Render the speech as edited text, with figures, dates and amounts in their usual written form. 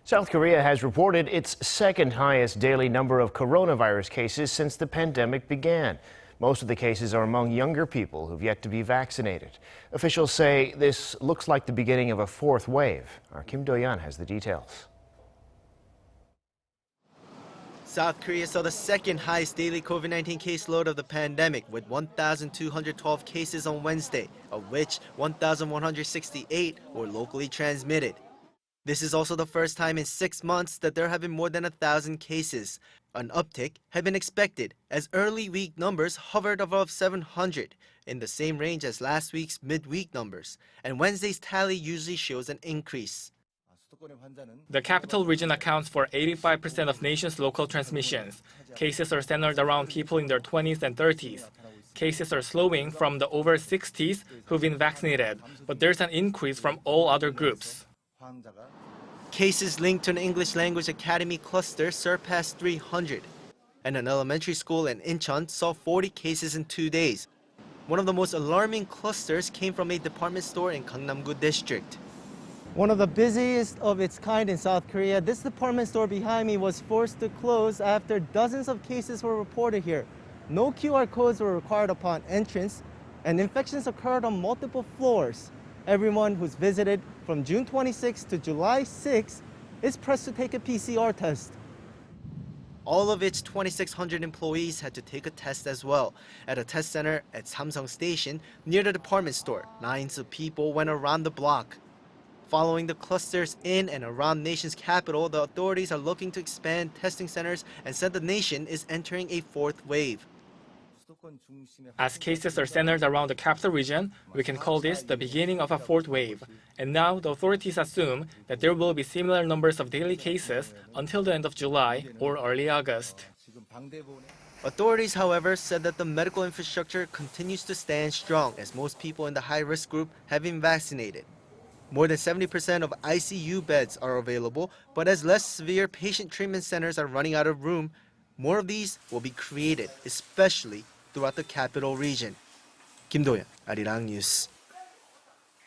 South Korea has reported its second highest daily number of coronavirus cases since the pandemic began. Most of the cases are among younger people who've yet to be vaccinated. Officials say this looks like the beginning of a fourth wave. Our Kim Do-yeon has the details. South Korea saw the second highest daily COVID-19 caseload of the pandemic with 1,212 cases on Wednesday, of which 1,168 were locally transmitted. This is also the first time in 6 months that there have been more than 1,000 cases. An uptick had been expected as early week numbers hovered above 700, in the same range as last week's midweek numbers, and Wednesday's tally usually shows an increase. The capital region accounts for 85% of nation's local transmissions. Cases are centered around people in their 20s and 30s. Cases are slowing from the over 60s who've been vaccinated, but there's an increase from all other groups. Cases linked to an English language academy cluster surpassed 300, and an elementary school in Incheon saw 40 cases in 2 days. One of the most alarming clusters came from a department store in Gangnam-gu district. One of the busiest of its kind in South Korea, this department store behind me was forced to close after dozens of cases were reported here. No QR codes were required upon entrance, and infections occurred on multiple floors. Everyone who's visited from June 26 to July 6 is pressed to take a PCR test. All of its 2,600 employees had to take a test as well. At a test center at Samsung Station, near the department store, lines of people went around the block. Following the clusters in and around the nation's capital, the authorities are looking to expand testing centers and said the nation is entering a fourth wave. As cases are centered around the capital region, we can call this the beginning of a fourth wave. And now the authorities assume that there will be similar numbers of daily cases until the end of July or early August. Authorities, however, said that the medical infrastructure continues to stand strong as most people in the high-risk group have been vaccinated. More than 70% of ICU beds are available, but as less severe patient treatment centers are running out of room, more of these will be created, especially throughout the capital region. Kim Do-yeon, Arirang News.